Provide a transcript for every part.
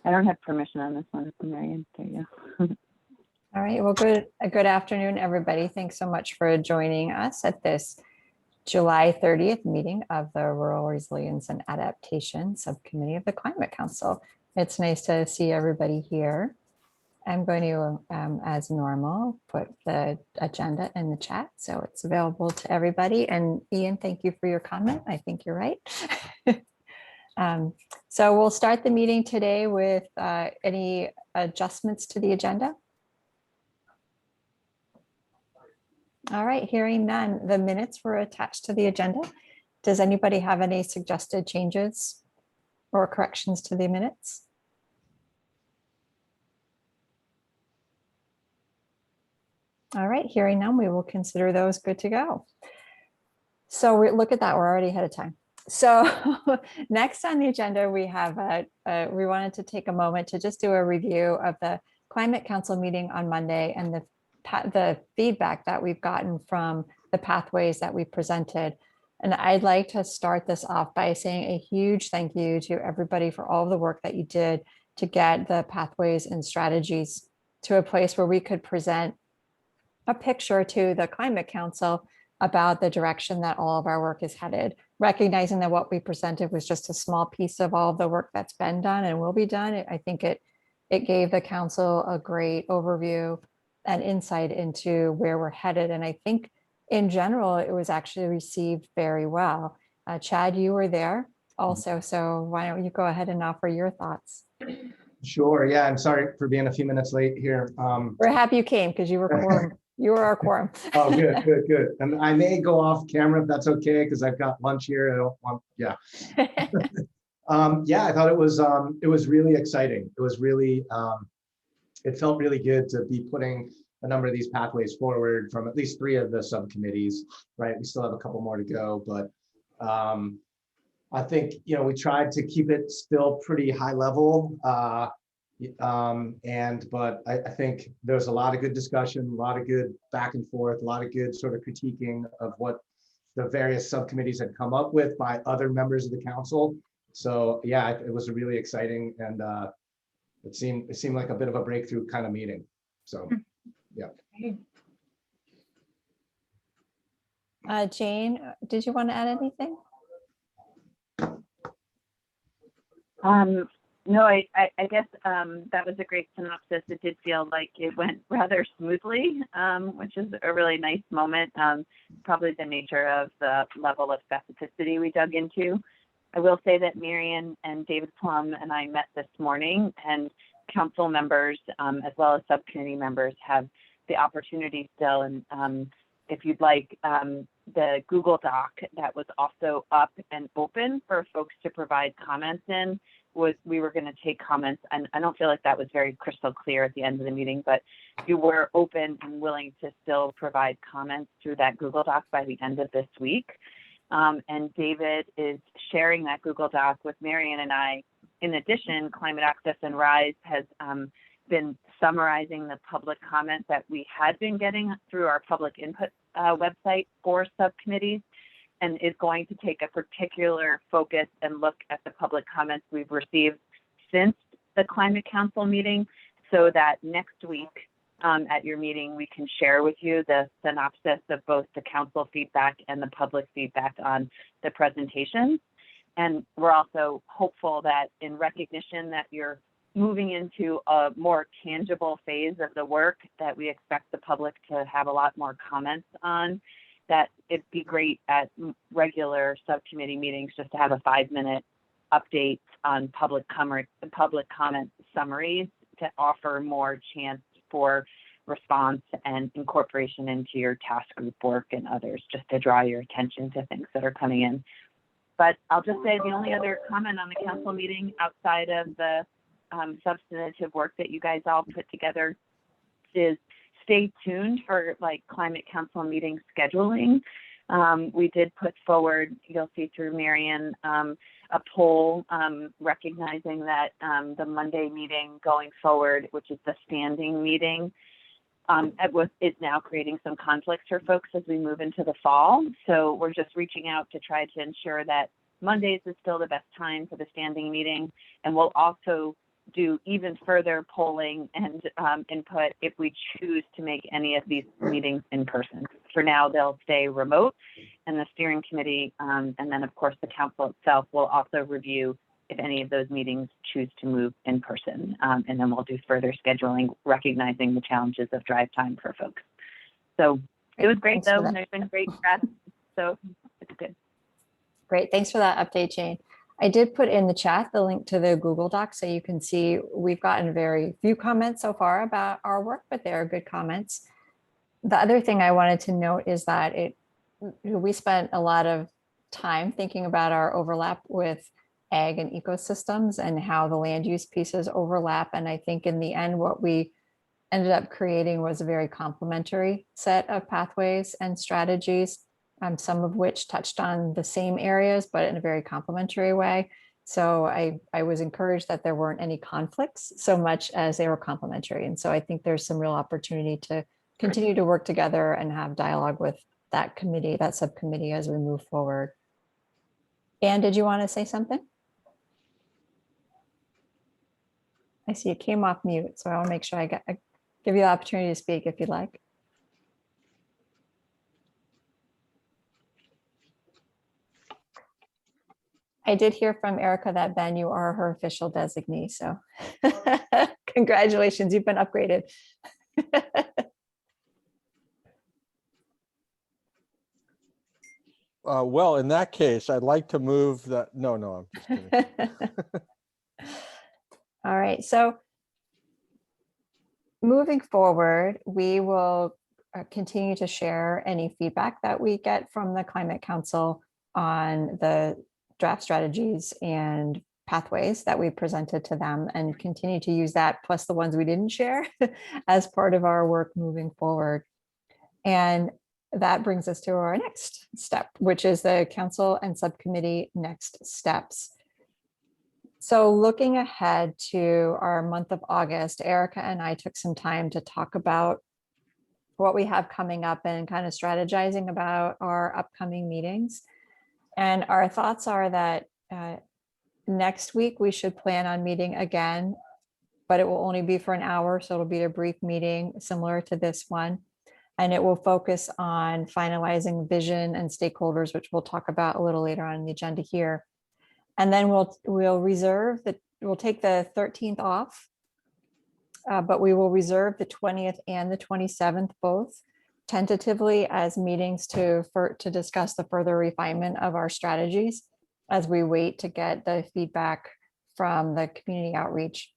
I don't have permission on this one from Marion. There you go. All right, well, good afternoon, everybody. Thanks so much for joining us at this July 30th meeting of the Rural Resilience and Adaptation Subcommittee of the Climate Council. It's nice to see everybody here. I'm going to, as normal, put the agenda in the chat so it's available to everybody. And Ian, thank you for your comment. I think you're right. So we'll start the meeting today with any adjustments to the agenda. All right, hearing none, the minutes were attached to the agenda. Does anybody have any suggested changes or corrections to the minutes? All right, hearing none, we will consider those good to go. So look at that, we're already ahead of time. So next on the agenda, we have, we wanted to take a moment to just do a review of the Climate Council meeting on Monday and the feedback that we've gotten from the pathways that we presented. And I'd like to start this off by saying a huge thank you to everybody for all of the work that you did to get the pathways and strategies to a place where we could present a picture to the Climate Council about the direction that all of our work is headed, recognizing that what we presented was just a small piece of all of the work that's been done and will be done. I think it gave the council a great overview and insight into where we're headed. And I think in general, it was actually received very well. Chad, you were there also, so why don't you go ahead and offer your thoughts? Sure, yeah, I'm sorry for being a few minutes late here. We're happy you came because you were quorum. You were our quorum. Oh, good. And I may go off camera if that's okay, because I've got lunch here. I don't want, yeah. Yeah, I thought it was really exciting. It was really, it felt really good to be putting a number of these pathways forward from at least 3 of the subcommittees, right? We still have a couple more to go, but I think, we tried to keep it still pretty high level. But I think there's a lot of good discussion, a lot of good back and forth, a lot of good sort of critiquing of what the various subcommittees had come up with by other members of the council. So yeah, it was really exciting, and it seemed like a bit of a breakthrough kind of meeting. So yeah. Jane, did you want to add anything? No, I guess that was a great synopsis. It did feel like it went rather smoothly, which is a really nice moment. Probably the nature of the level of specificity we dug into. I will say that Marion and David Plum and I met this morning, and council members as well as subcommittee members have the opportunity still, and if you'd like, the Google Doc that was also up and open for folks to provide comments in. We were going to take comments, and I don't feel like that was very crystal clear at the end of the meeting, but you were open and willing to still provide comments through that Google Doc by the end of this week. And David is sharing that Google Doc with Marion and I. In addition, Climate Access and RISE has been summarizing the public comments that we had been getting through our public input website for subcommittees, and is going to take a particular focus and look at the public comments we've received since the Climate Council meeting, so that next week at your meeting, we can share with you the synopsis of both the council feedback and the public feedback on the presentations. And we're also hopeful that in recognition that you're moving into a more tangible phase of the work that we expect the public to have a lot more comments on, that it'd be great at regular subcommittee meetings just to have a 5-minute update on public comment summaries to offer more chance for response and incorporation into your task group work and others, just to draw your attention to things that are coming in. But I'll just say the only other comment on the council meeting outside of the substantive work that you guys all put together is stay tuned for Climate Council meeting scheduling. We did put forward, you'll see through Marion, a poll recognizing that the Monday meeting going forward, which is the standing meeting, is now creating some conflicts for folks as we move into the fall. So we're just reaching out to try to ensure that Mondays is still the best time for the standing meeting. And we'll also do even further polling and input if we choose to make any of these meetings in person. For now, they'll stay remote, and the steering committee and then of course the council itself will also review if any of those meetings choose to move in person. And then we'll do further scheduling, recognizing the challenges of drive time for folks. So it was great though, and there's been great press, so it's good. Great, thanks for that update, Jane. I did put in the chat the link to the Google Doc, so you can see we've gotten very few comments so far about our work, but they are good comments. The other thing I wanted to note is that we spent a lot of time thinking about our overlap with ag and ecosystems and how the land use pieces overlap. And I think in the end, what we ended up creating was a very complementary set of pathways and strategies, some of which touched on the same areas, but in a very complementary way. So I was encouraged that there weren't any conflicts so much as they were complementary. And so I think there's some real opportunity to continue to work together and have dialogue with that committee, that subcommittee, as we move forward. Anne, did you want to say something? I see it came off mute, so I want to make sure I give you the opportunity to speak if you'd like. I did hear from Erica that Ben, you are her official designee, so congratulations, you've been upgraded. Well, in that case, I'd like to move that. No, I'm just kidding. All right, so moving forward, we will continue to share any feedback that we get from the Climate Council on the draft strategies and pathways that we presented to them, and continue to use that plus the ones we didn't share as part of our work moving forward. And that brings us to our next step, which is the council and subcommittee next steps. So looking ahead to our month of August, Erica and I took some time to talk about what we have coming up and kind of strategizing about our upcoming meetings. And our thoughts are that next week we should plan on meeting again, but it will only be for an hour. So it'll be a brief meeting similar to this one. And it will focus on finalizing vision and stakeholders, which we'll talk about a little later on in the agenda here. And then we'll take the 13th off, but we will reserve the 20th and the 27th both tentatively as meetings to discuss the further refinement of our strategies as we wait to get the feedback from the community outreach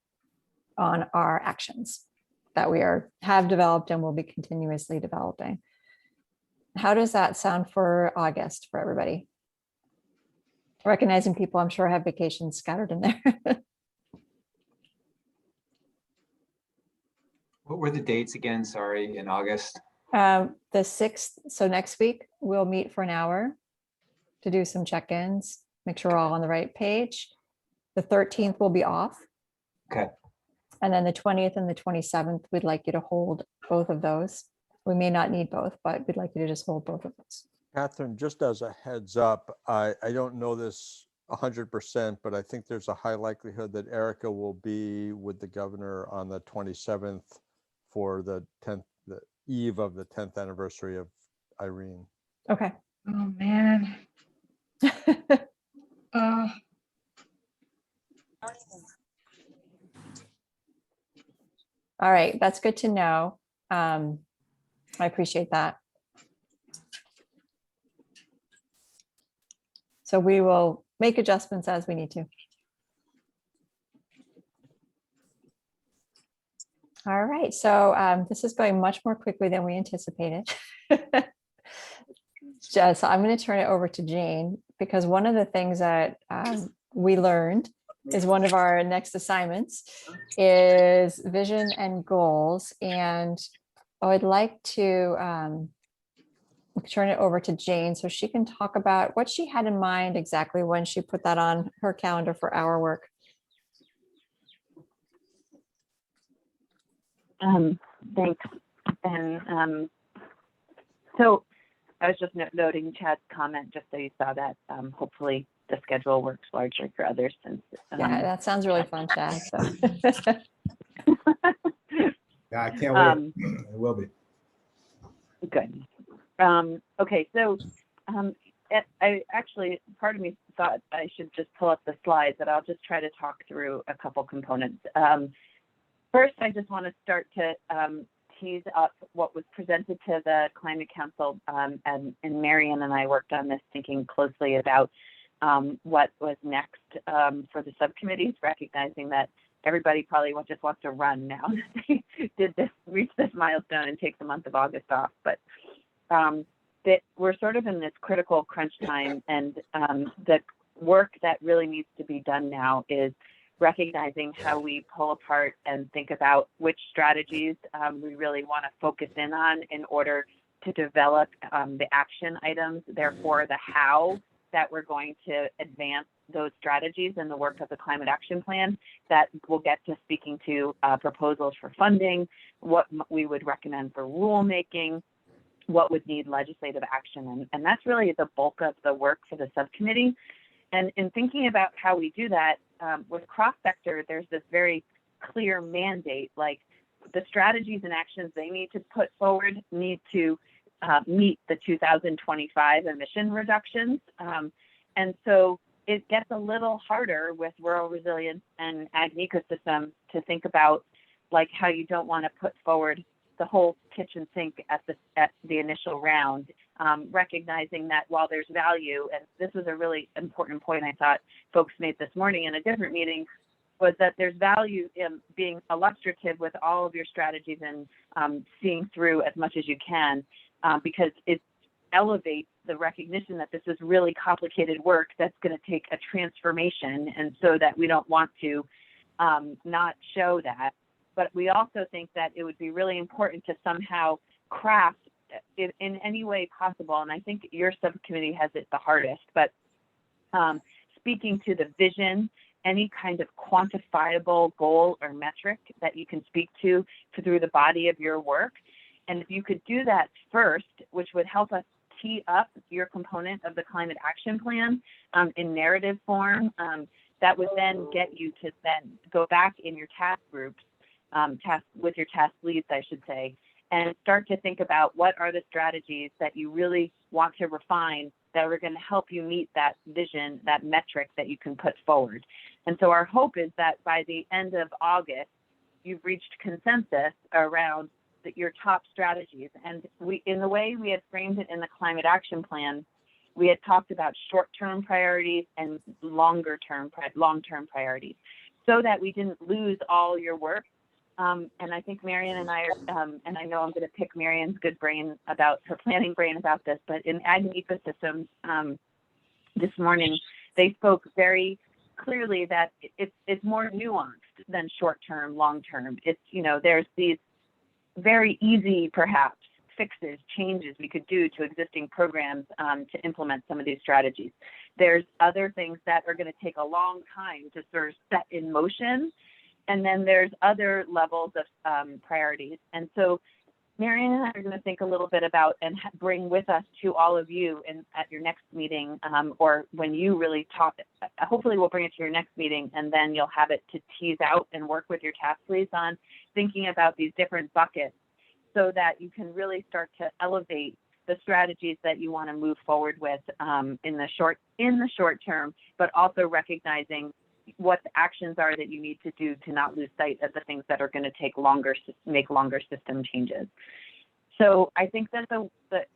on our actions that we have developed and will be continuously developing. How does that sound for August for everybody? Recognizing people, I'm sure, have vacations scattered in there. What were the dates again? Sorry, in August? The 6th, so next week, we'll meet for an hour to do some check-ins, make sure we're all on the right page. The 13th will be off. Okay. And then the 20th and the 27th, we'd like you to hold both of those. We may not need both, but we'd like you to just hold both of those. Catherine, just as a heads up, I don't know this 100%, but I think there's a high likelihood that Erica will be with the governor on the 27th for the eve of the 10th anniversary of Irene. Okay. Oh man. All right, that's good to know. I appreciate that. So we will make adjustments as we need to. All right, so this is going much more quickly than we anticipated. So I'm going to turn it over to Jane, because one of the things that we learned is one of our next assignments is vision and goals. And I would like to turn it over to Jane so she can talk about what she had in mind exactly when she put that on her calendar for our work. Thanks. And so I was just noting Chad's comment, just so you saw that. Hopefully the schedule works largely for others since. Yeah, that sounds really fun, Chad. So. Yeah, I can't wait. It will be. Good. Okay, so I actually, part of me thought I should just pull up the slides, but I'll just try to talk through a couple components. First, I just want to start to tease up what was presented to the Climate Council, and Marion and I worked on this thinking closely about what was next for the subcommittees, recognizing that everybody probably just wants to run now that they did this, reach this milestone and take the month of August off. But that we're sort of in this critical crunch time, and the work that really needs to be done now is recognizing how we pull apart and think about which strategies we really want to focus in on in order to develop the action items, therefore the how that we're going to advance those strategies in the work of the Climate Action Plan. That we'll get to speaking to proposals for funding, what we would recommend for rulemaking, what would need legislative action. And that's really the bulk of the work for the subcommittee. And in thinking about how we do that, with cross-sector, there's this very clear mandate, like the strategies and actions they need to put forward need to meet the 2025 emission reductions. And so it gets a little harder with rural resilience and ag ecosystem to think about like how you don't want to put forward the whole kitchen sink at the initial round, recognizing that while there's value, and this was a really important point I thought folks made this morning in a different meeting, was that there's value in being illustrative with all of your strategies and seeing through as much as you can, because it elevates the recognition that this is really complicated work that's going to take a transformation, and so that we don't want to not show that. But we also think that it would be really important to somehow craft it in any way possible, and I think your subcommittee has it the hardest, but speaking to the vision, any kind of quantifiable goal or metric that you can speak to through the body of your work. And if you could do that first, which would help us tee up your component of the Climate Action Plan in narrative form, that would then get you to then go back in your task groups, with your task leads, I should say, and start to think about what are the strategies that you really want to refine that are going to help you meet that vision, that metric that you can put forward. And so our hope is that by the end of August, you've reached consensus around your top strategies. And we, in the way we had framed it in the Climate Action Plan, we had talked about short-term priorities and long-term priorities, so that we didn't lose all your work. And I think Marion and I are, and I know I'm going to pick Marion's good brain about her planning brain about this, but in ag and ecosystems this morning, they spoke very clearly that it's more nuanced than short-term, long-term. It's, you know, there's these very easy, perhaps, fixes, changes we could do to existing programs to implement some of these strategies. There's other things that are going to take a long time to sort of set in motion. And then there's other levels of priorities. And so Marion and I are going to think a little bit about and bring with us to all of you at your next meeting, or when you really talk, hopefully we'll bring it to your next meeting, and then you'll have it to tease out and work with your task leads on thinking about these different buckets, so that you can really start to elevate the strategies that you want to move forward with in the short term, but also recognizing what the actions are that you need to do to not lose sight of the things that are going to take longer, make longer system changes. So I think that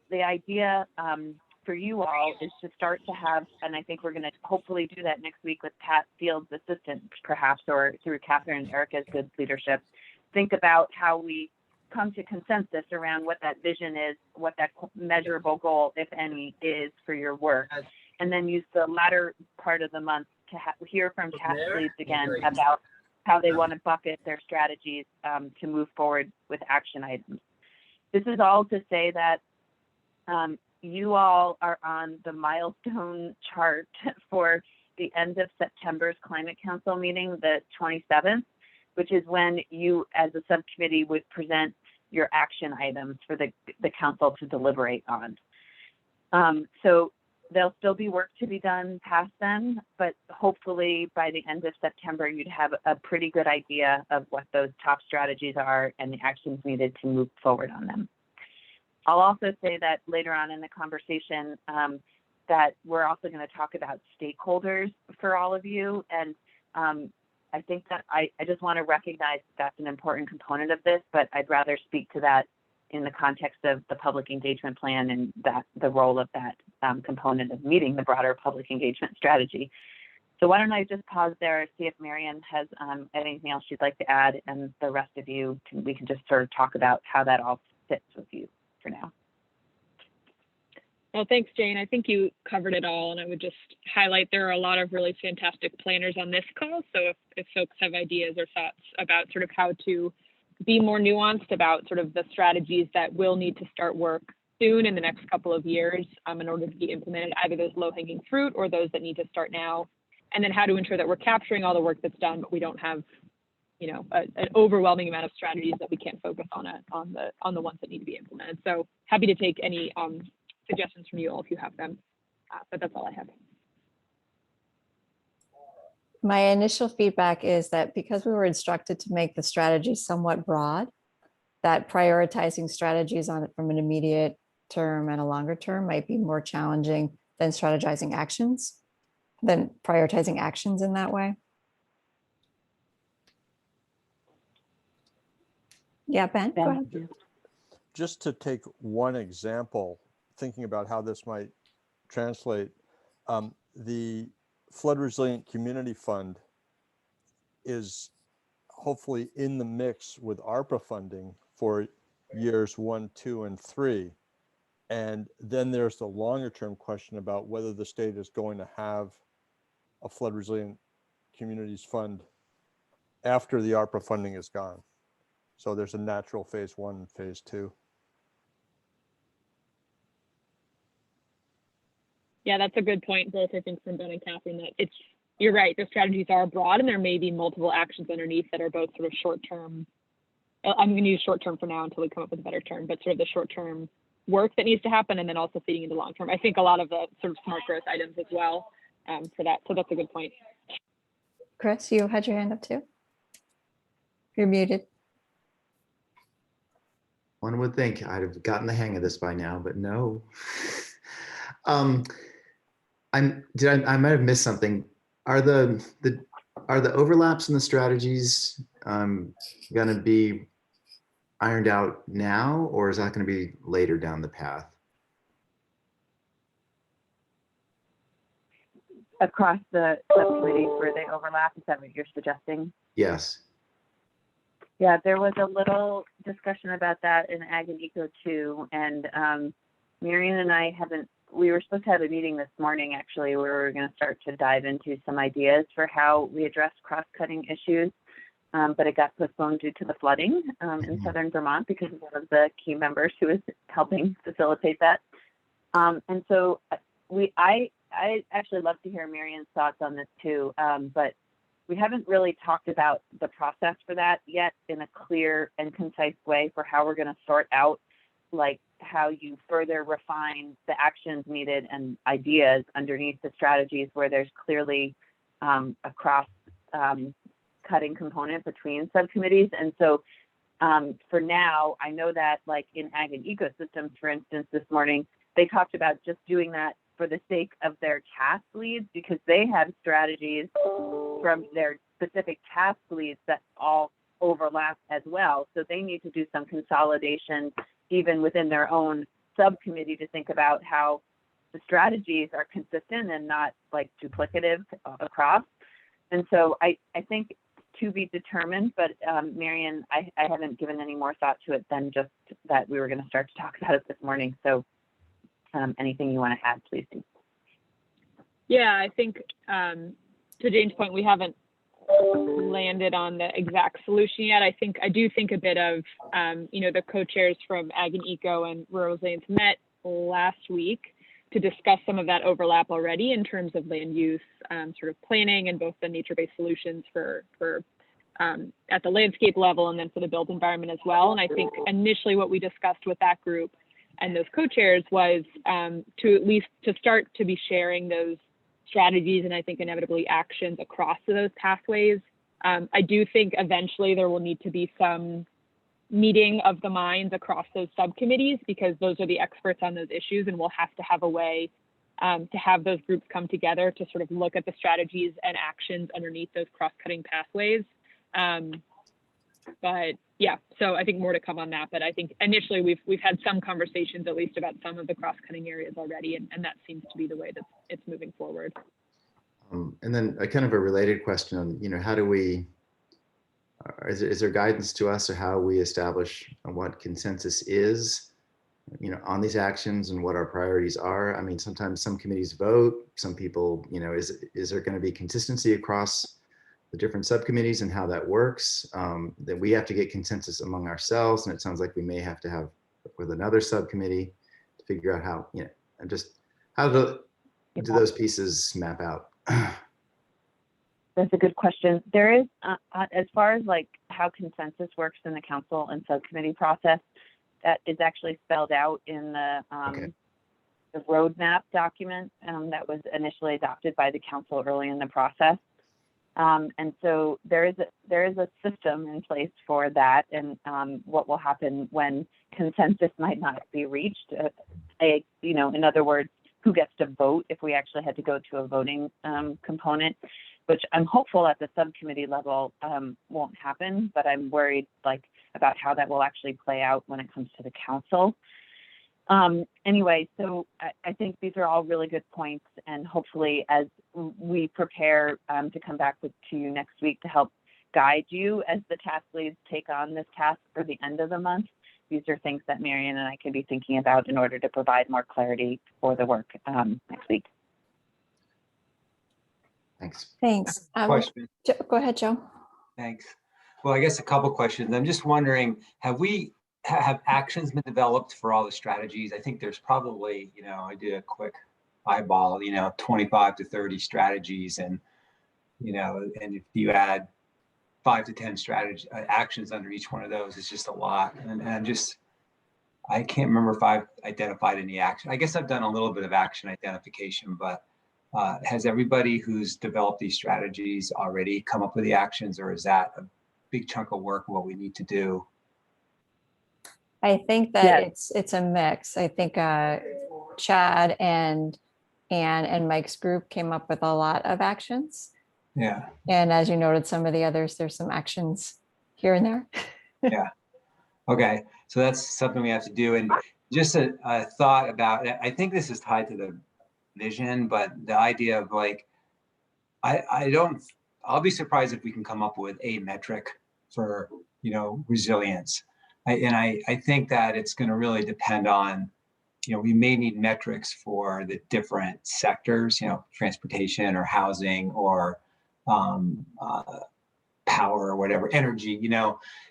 the idea for you all is to start to have, and I think we're going to hopefully do that next week with Pat Field's assistant, perhaps, or through Catherine and Erica's good leadership, think about how we come to consensus around what that vision is, what that measurable goal, if any, is for your work. And then use the latter part of the month to hear from task leads again about how they want to bucket their strategies to move forward with action items. This is all to say that you all are on the milestone chart for the end of September's Climate Council meeting, the 27th, which is when you as a subcommittee would present your action items for the council to deliberate on. So There'll still be work to be done past then, but hopefully by the end of September, you'd have a pretty good idea of what those top strategies are and the actions needed to move forward on them. I'll also say that later on in the conversation that we're also going to talk about stakeholders for all of you. And I think that I just want to recognize that's an important component of this, but I'd rather speak to that in the context of the public engagement plan and that the role of that component of meeting the broader public engagement strategy. So why don't I just pause there, see if Marian has anything else she'd like to add, and the rest of you, we can just sort of talk about how that all fits with you for now. Well, thanks, Jane. I think you covered it all, and I would just highlight there are a lot of really fantastic planners on this call. So if folks have ideas or thoughts about sort of how to be more nuanced about sort of the strategies that will need to start work soon in the next couple of years in order to be implemented, either those low-hanging fruit or those that need to start now, and then how to ensure that we're capturing all the work that's done, but we don't have, you know, an overwhelming amount of strategies that we can't focus on the ones that need to be implemented. So happy to take any suggestions from you all if you have them, but that's all I have. My initial feedback is that because we were instructed to make the strategy somewhat broad, that prioritizing strategies on it from an immediate term and a longer term might be more challenging than prioritizing actions in that way. Yeah, Ben, go ahead. Just to take one example, thinking about how this might translate, the Flood Resilient Community Fund is hopefully in the mix with ARPA funding for years 1, 2, and 3. And then there's the longer term question about whether the state is going to have a Flood Resilient Communities Fund after the ARPA funding is gone. So there's a natural phase 1 and phase 2. Yeah, that's a good point, both I think from Ben and Catherine, that you're right, the strategies are broad and there may be multiple actions underneath that are both sort of short-term. I'm going to use short-term for now until we come up with a better term, but sort of the short-term work that needs to happen and then also feeding into long-term. I think a lot of the sort of smart growth items as well for that. So that's a good point. Chris, you had your hand up too. You're muted. One would think I'd have gotten the hang of this by now, but no. I might have missed something. Are the overlaps in the strategies going to be ironed out now, or is that going to be later down the path? Across the subcommittees where they overlap, is that what you're suggesting? Yes. Yeah, there was a little discussion about that in Ag and Eco too, and Marian and I we were supposed to have a meeting this morning actually where we were going to start to dive into some ideas for how we address cross-cutting issues, but it got postponed due to the flooding in southern Vermont because of one of the key members who was helping facilitate that. And so I actually love to hear Marian's thoughts on this too, but we haven't really talked about the process for that yet in a clear and concise way for how we're going to sort out like how you further refine the actions needed and ideas underneath the strategies where there's clearly a cross cutting component between subcommittees. And so for now, I know that like in Ag and Ecosystems, for instance, this morning, they talked about just doing that for the sake of their task leads because they have strategies from their specific task leads that all overlap as well. So they need to do some consolidation even within their own subcommittee to think about how the strategies are consistent and not like duplicative across. And so I think to be determined, but Marian, I haven't given any more thought to it than just that we were going to start to talk about it this morning. So anything you want to add, please do. Yeah, I think to Jane's point, we haven't landed on the exact solution yet. I do think a bit of, the co-chairs from Ag and Eco and Rural Resilience met last week to discuss some of that overlap already in terms of land use sort of planning and both the nature-based solutions for at the landscape level and then for the built environment as well. And I think initially what we discussed with that group and those co-chairs was to at least to start to be sharing those strategies and I think inevitably actions across those pathways. I do think eventually there will need to be some meeting of the minds across those subcommittees because those are the experts on those issues, and we'll have to have a way to have those groups come together to sort of look at the strategies and actions underneath those cross-cutting pathways. But yeah, so I think more to come on that. But I think initially we've had some conversations at least about some of the cross-cutting areas already, and that seems to be the way that it's moving forward. And then a kind of a related question on, how do we, is there guidance to us or how we establish what consensus is, on these actions and what our priorities are? I mean, sometimes some committees vote, some people, is there going to be consistency across the different subcommittees and how that works? That we have to get consensus among ourselves, and it sounds like we may have to have with another subcommittee to figure out how, and just how do those pieces map out? That's a good question. There is, as far as like how consensus works in the council and subcommittee process, that is actually spelled out in the roadmap document that was initially adopted by the council early in the process. And so there is a system in place for that, and what will happen when consensus might not be reached. In other words, who gets to vote if we actually had to go to a voting component, which I'm hopeful at the subcommittee level won't happen, but I'm worried about how that will actually play out when it comes to the council. Anyway, so I think these are all really good points, and hopefully as we prepare to come back to you next week to help guide you as the task leads take on this task for the end of the month, these are things that Marion and I can be thinking about in order to provide more clarity for the work next week. Thanks. Question. Go ahead, Joe. Thanks. Well, I guess a couple questions. I'm just wondering, have actions been developed for all the strategies? I think there's probably, I did a quick eyeball, 25 to 30 strategies, and and if you add 5 to 10 actions under each one of those, it's just a lot. And I can't remember if I've identified any action. I guess I've done a little bit of action identification, but has everybody who's developed these strategies already come up with the actions, or is that a big chunk of work what we need to do? I think that it's a mix. I think Chad and Anne and Mike's group came up with a lot of actions. Yeah. And as you noted, some of the others, there's some actions here and there. Yeah. Okay. So that's something we have to do. And just a thought about it. I think this is tied to the vision, but the idea of I'll be surprised if we can come up with a metric for, resilience. I think that it's going to really depend on, we may need metrics for the different sectors, transportation or housing or power or whatever, energy,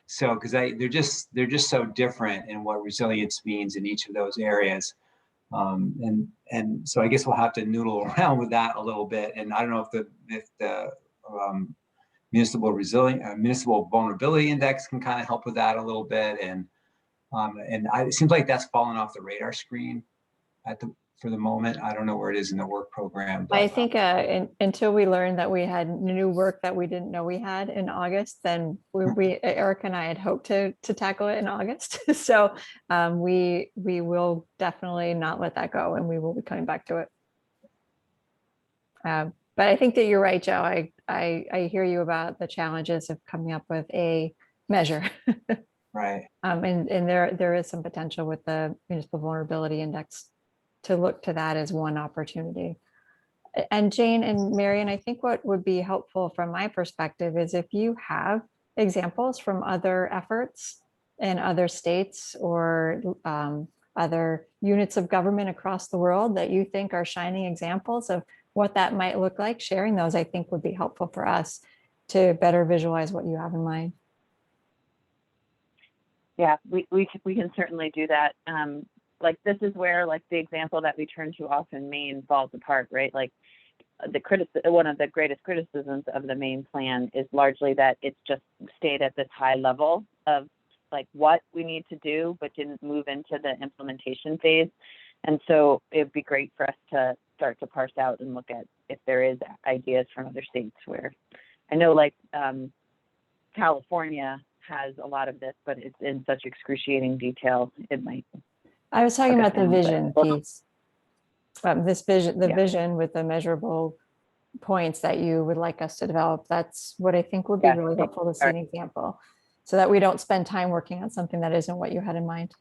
so because they're just so different in what resilience means in each of those areas. And so I guess we'll have to noodle around with that a little bit. And I don't know if the municipal vulnerability index can kind of help with that a little bit. And it seems like that's fallen off the radar screen for the moment. I don't know where it is in the work program. But, I think until we learned that we had new work that we didn't know we had in August, then Eric and I had hoped to tackle it in August. So we will definitely not let that go, and we will be coming back to it. But I think that you're right, Joe. I hear you about the challenges of coming up with a measure. Right. And there is some potential with the municipal vulnerability index to look to that as one opportunity. And Jane and Marion, I think what would be helpful from my perspective is if you have examples from other efforts in other states or other units of government across the world that you think are shining examples of what that might look like, sharing those, I think would be helpful for us to better visualize what you have in mind. Yeah, we can certainly do that. This is where the example that we turn to often, Maine, falls apart, right? One of the greatest criticisms of the Maine plan is largely that it's just stayed at this high level of like what we need to do, but didn't move into the implementation phase. And so it'd be great for us to start to parse out and look at if there is ideas from other states where I know like California has a lot of this, but it's in such excruciating detail. It might. I was talking about the Okay. vision piece. This vision, the Yeah. vision with the measurable points that you would like us to develop. That's what I think would be Yes. really helpful to see an example, so that we don't spend time working on something that isn't what you had in mind.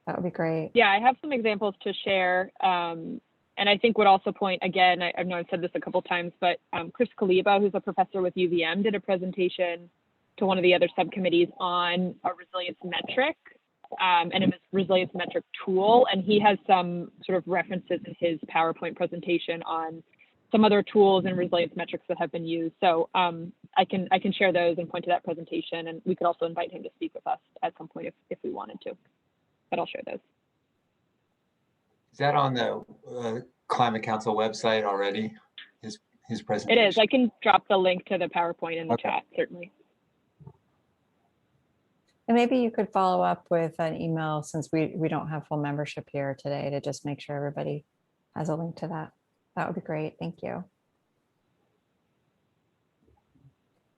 That would be great. Yeah, I have some examples to share. And I think would also point, again, I know I've said this a couple times, but Chris Kaliba, who's a professor with UVM, did a presentation to one of the other subcommittees on a resilience metric and a resilience metric tool. And he has some sort of references in his PowerPoint presentation on some other tools and resilience metrics that have been used. So I can share those and point to that presentation, and we could also invite him to speak with us at some point if we wanted to, but I'll share those. Is that on the Climate Council website already? His presentation? It is. I can drop the link to the PowerPoint in the chat, certainly. And maybe you could follow up with an email, since we don't have full membership here today, to just make sure everybody has a link to that. That would be great. Thank you.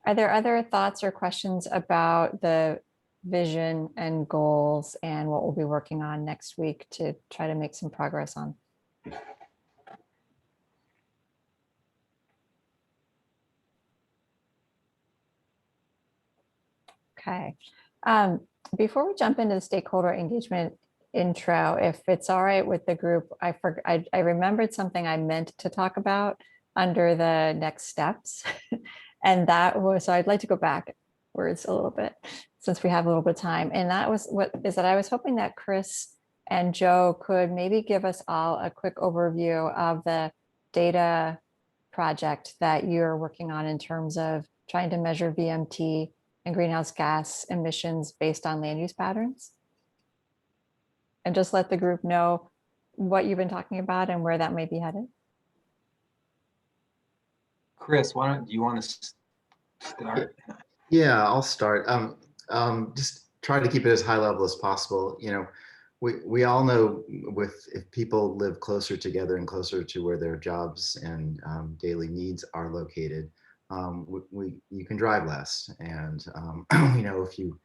Are there other thoughts or questions about the vision and goals and what we'll be working on next week to try to make some progress on? Okay. Before we jump into the stakeholder engagement intro, if it's all right with the group, I remembered something I meant to talk about under the next steps. And that was, so I'd like to go backwards a little bit since we have a little bit of time. And that was that I was hoping that Chris and Joe could maybe give us all a quick overview of the data project that you're working on in terms of trying to measure VMT and greenhouse gas emissions based on land use patterns. And just let the group know what you've been talking about and where that might be headed. Chris, do you want to start? Yeah, I'll start. Just try to keep it as high level as possible. You know, we all know if people live closer together and closer to where their jobs and daily needs are located, you can drive less. And you know, if you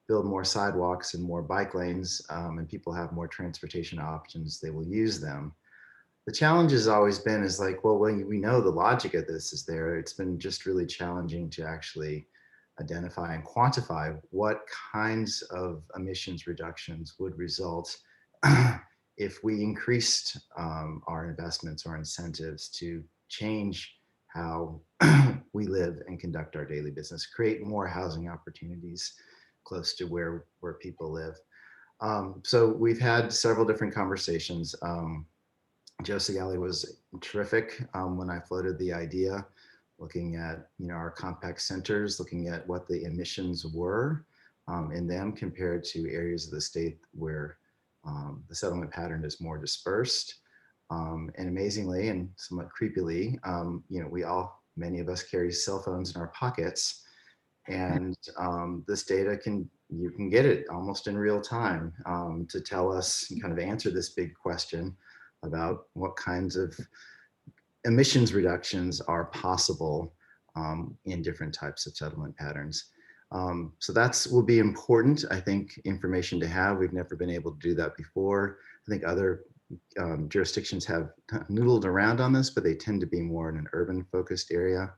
build more sidewalks and more bike lanes and people have more transportation options, they will use them. The challenge has always been is like, well, we know the logic of this is there. It's been just really challenging to actually identify and quantify what kinds of emissions reductions would result if we increased our investments or incentives to change how we live and conduct our daily business, create more housing opportunities close to where people live. So we've had several different conversations. Joe Segali was terrific when I floated the idea, looking at our compact centers, looking at what the emissions were in them compared to areas of the state where the settlement pattern is more dispersed. And amazingly and somewhat creepily, many of us carry cell phones in our pockets, and this data you can get it almost in real time to tell us and kind of answer this big question about what kinds of emissions reductions are possible in different types of settlement patterns. So will be important, I think, information to have. We've never been able to do that before. I think other jurisdictions have noodled around on this, but they tend to be more in an urban focused area.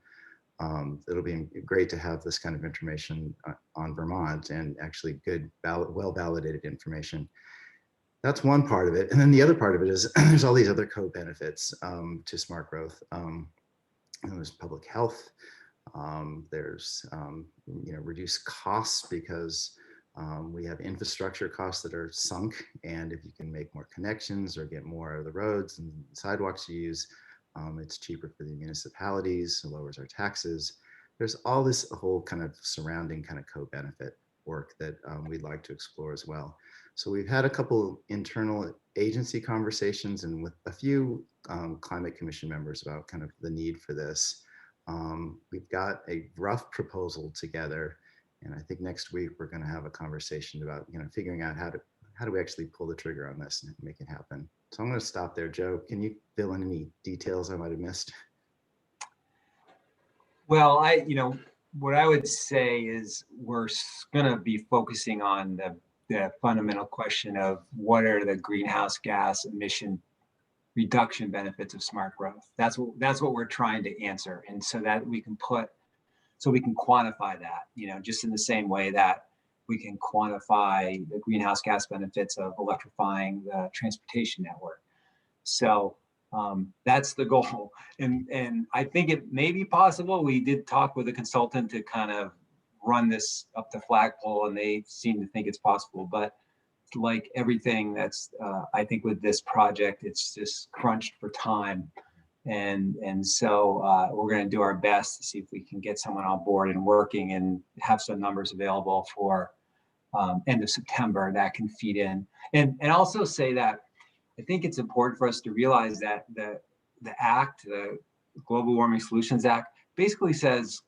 It'll be great to have this kind of information on Vermont, and actually good, well-validated information. That's one part of it. And then the other part of it is there's all these other co-benefits to smart growth. There's public health. There's reduced costs because we have infrastructure costs that are sunk. And if you can make more connections or get more of the roads and sidewalks you use, it's cheaper for the municipalities, it lowers our taxes. There's all this whole kind of surrounding kind of co-benefit work that we'd like to explore as well. So we've had a couple internal agency conversations and with a few climate commission members about kind of the need for this. We've got a rough proposal together, And I think next week we're going to have a conversation about, figuring out how do we actually pull the trigger on this and make it happen. So I'm going to stop there. Joe, can you fill in any details I might have missed? Well, what I would say is we're going to be focusing on the fundamental question of what are the greenhouse gas emission reduction benefits of smart growth. That's what we're trying to answer, and so that we can quantify that. Just in the same way that we can quantify the greenhouse gas benefits of electrifying the transportation network. So that's the goal. And I think it may be possible. We did talk with a consultant to kind of run this up the flagpole, and they seem to think it's possible. But like everything that's, I think with this project, it's just crunched for time. And so we're going to do our best to see if we can get someone on board and working and have some numbers available for end of September that can feed in. And also say that I think it's important for us to realize that the Act, the Global Warming Solutions Act, basically says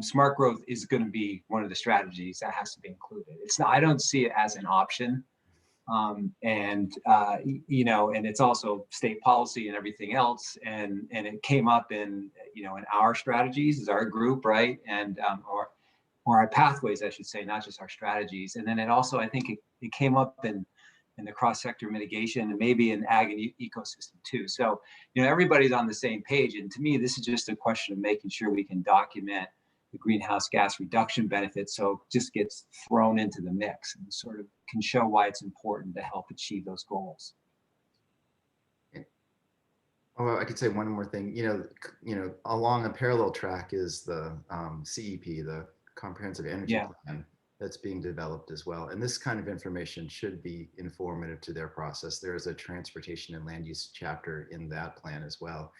smart growth is going to be one of the strategies that has to be included. It's not, I don't see it as an option. And it's also state policy and everything else. And it came up in our strategies as our group, right? And, or our pathways, I should say, not just our strategies. And then it also, I think it came up in the cross-sector mitigation and maybe in ag and ecosystem too. So, everybody's on the same page. And to me, this is just a question of making sure we can document the greenhouse gas reduction benefits, so it just gets thrown into the mix and sort of can show why it's important to help achieve those goals. Oh, I could say one more thing. Along a parallel track is the CEP, the Comprehensive Energy Plan, that's being developed as well. And this kind of information should be informative to their process. There is a transportation and land use chapter in that plan as well.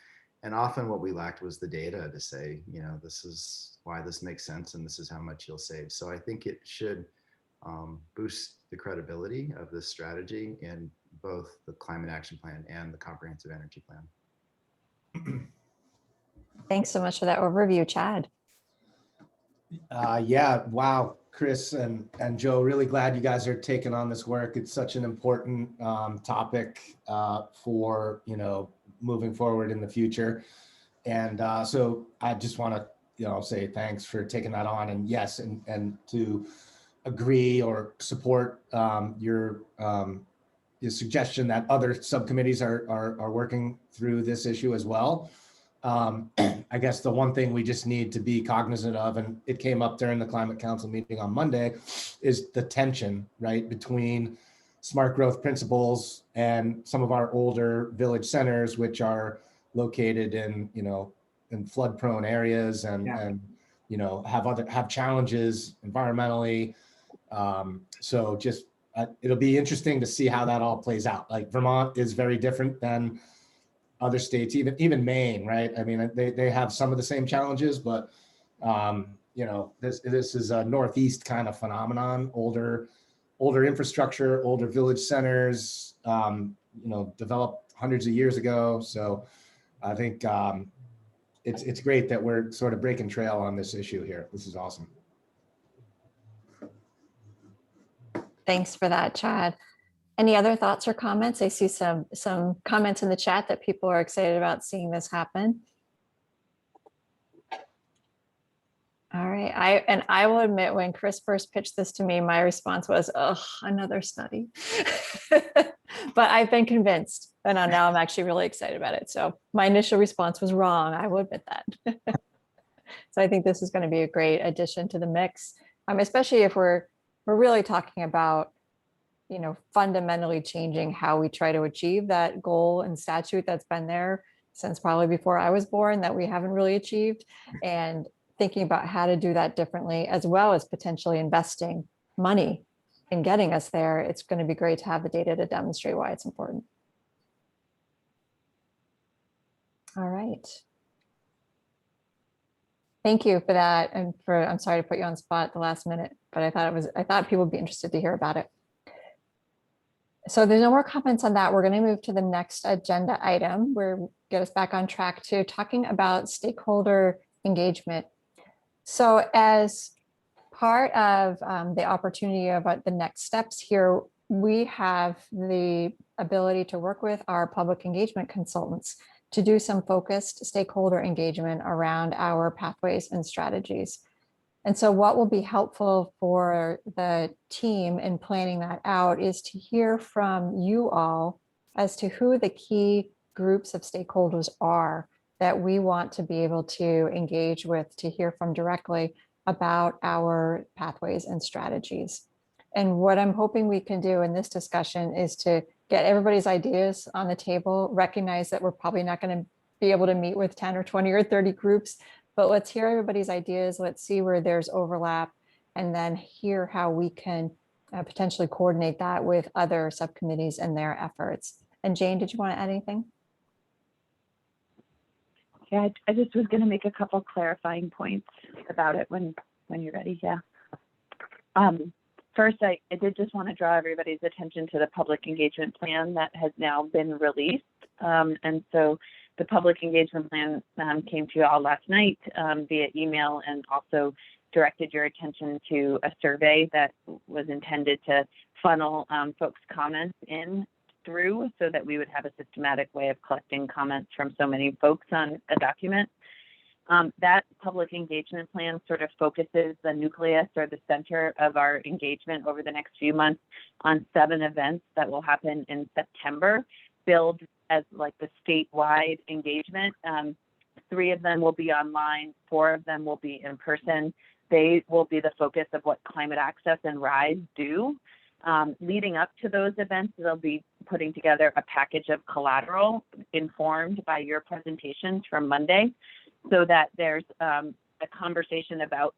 And often what we lacked was the data to say, this is why this makes sense and this is how much you'll save. So I think it should boost the credibility of this strategy in both the Climate Action Plan and the Comprehensive Energy Plan. Thanks so much for that overview, Chad. Yeah, wow, Chris and Joe, really glad you guys are taking on this work. It's such an important topic for moving forward in the future. And so I just want to say thanks for taking that on, and yes, and to agree or support your suggestion that other subcommittees are working through this issue as well. I guess the one thing we just need to be cognizant of, and it came up during the Climate Council meeting on Monday, is the tension, right, between smart growth principles and some of our older village centers, which are located in flood prone areas and have challenges environmentally. So just it'll be interesting to see how that all plays out. Like Vermont is very different than other states, even Maine, right? I mean, they have some of the same challenges, but this is a Northeast kind of phenomenon. Older infrastructure, older village centers, developed hundreds of years ago. So I think it's great that we're sort of breaking trail on this issue here. This is awesome. Thanks for that, Chad. Any other thoughts or comments? I see some comments in the chat that people are excited about seeing this happen. All right, I will admit, when Chris first pitched this to me, my response was, "Ugh, another study." But I've been convinced, and now I'm actually really excited about it. So my initial response was wrong. I will admit that. So I think this is going to be a great addition to the mix, especially if we're really talking about fundamentally changing how we try to achieve that goal and statute that's been there since probably before I was born that we haven't really achieved, and thinking about how to do that differently, as well as potentially investing money in getting us there. It's going to be great to have the data to demonstrate why it's important. All right. Thank you for that. And I'm sorry to put you on the spot at the last minute, but I thought people would be interested to hear about it. So there's no more comments on that. We're going to move to the next agenda item, where get us back on track to talking about stakeholder engagement. So as part of the opportunity about the next steps here, we have the ability to work with our public engagement consultants to do some focused stakeholder engagement around our pathways and strategies. And so what will be helpful for the team in planning that out is to hear from you all as to who the key groups of stakeholders are that we want to be able to engage with, to hear from directly about our pathways and strategies. And what I'm hoping we can do in this discussion is to get everybody's ideas on the table, recognize that we're probably not going to be able to meet with 10 or 20 or 30 groups, but let's hear everybody's ideas. Let's see where there's overlap, and then hear how we can potentially coordinate that with other subcommittees and their efforts. And Jane, did you want to add anything? Yeah, I just was going to make a couple clarifying points about it when you're ready. Yeah. First, I did just want to draw everybody's attention to the public engagement plan that has now been released. And so the public engagement plan came to you all last night via email, and also directed your attention to a survey that was intended to funnel folks' comments in through, so that we would have a systematic way of collecting comments from so many folks on a document. That public engagement plan sort of focuses the nucleus or the center of our engagement over the next few months on 7 events that will happen in September, billed as like the statewide engagement. 3 of them will be online, 4 of them will be in person. They will be the focus of what Climate Access and RISE do. Leading up to those events, they'll be putting together a package of collateral informed by your presentations from Monday, so that there's a conversation about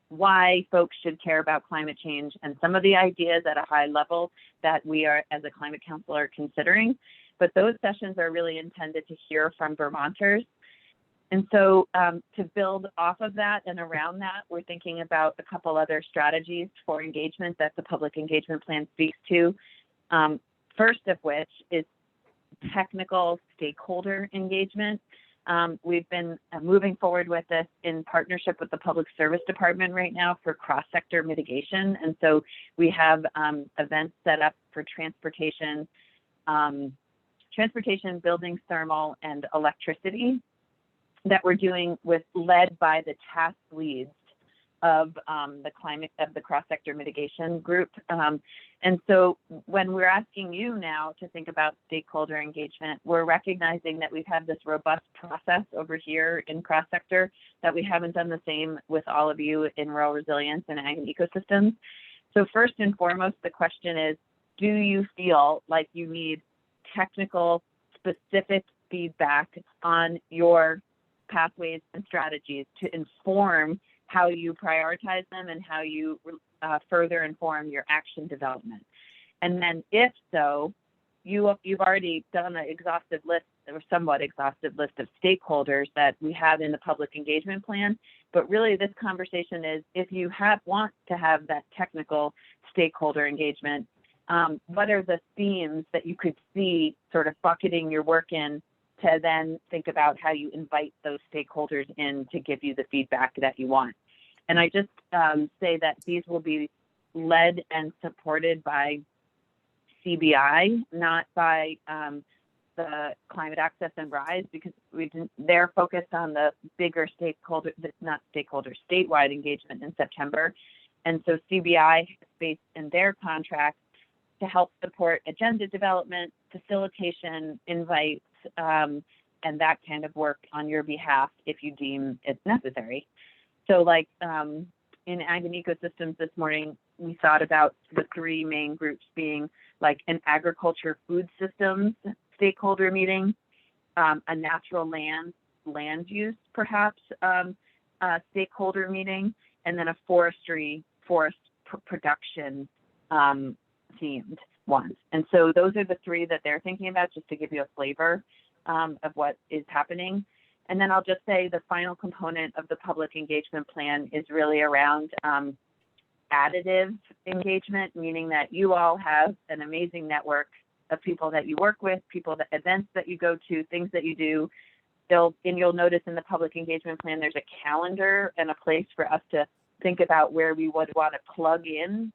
why folks should care about climate change and some of the ideas at a high level that we are, as a climate council, are considering. But those sessions are really intended to hear from Vermonters. And so to build off of that and around that, we're thinking about a couple other strategies for engagement that the public engagement plan speaks to. First of which is technical stakeholder engagement. We've been moving forward with this in partnership with the Public Service Department right now for cross-sector mitigation. And so we have events set up for transportation, buildings, thermal, and electricity that we're doing led by the task leads of the cross-sector mitigation group. And so when we're asking you now to think about stakeholder engagement, we're recognizing that we've had this robust process over here in cross-sector, that we haven't done the same with all of you in rural resilience and ag and ecosystems. So first and foremost, the question is, do you feel like you need technical, specific feedback on your pathways and strategies to inform how you prioritize them and how you further inform your action development? And then if so, you've already done an exhaustive list or somewhat exhaustive list of stakeholders that we have in the public engagement plan. But really this conversation is, if you want to have that technical stakeholder engagement, what are the themes that you could see sort of bucketing your work in, to then think about how you invite those stakeholders in to give you the feedback that you want. And I just say that these will be led and supported by CBI, not by the Climate Access and RISE, because they're focused on the bigger statewide engagement in September. And so CBI has space in their contract to help support agenda development, facilitation, invites, and that kind of work on your behalf if you deem it's necessary. So like in ag and ecosystems this morning, we thought about the 3 main groups being like an agriculture food systems stakeholder meeting, a natural land use perhaps stakeholder meeting, and then a forest production themed ones. And so those are the 3 that they're thinking about, just to give you a flavor of what is happening. And then I'll just say the final component of the public engagement plan is really around additive engagement, meaning that you all have an amazing network of people that you work with, events that you go to, things that you do. You'll notice in the public engagement plan, there's a calendar and a place for us to think about where we would want to plug in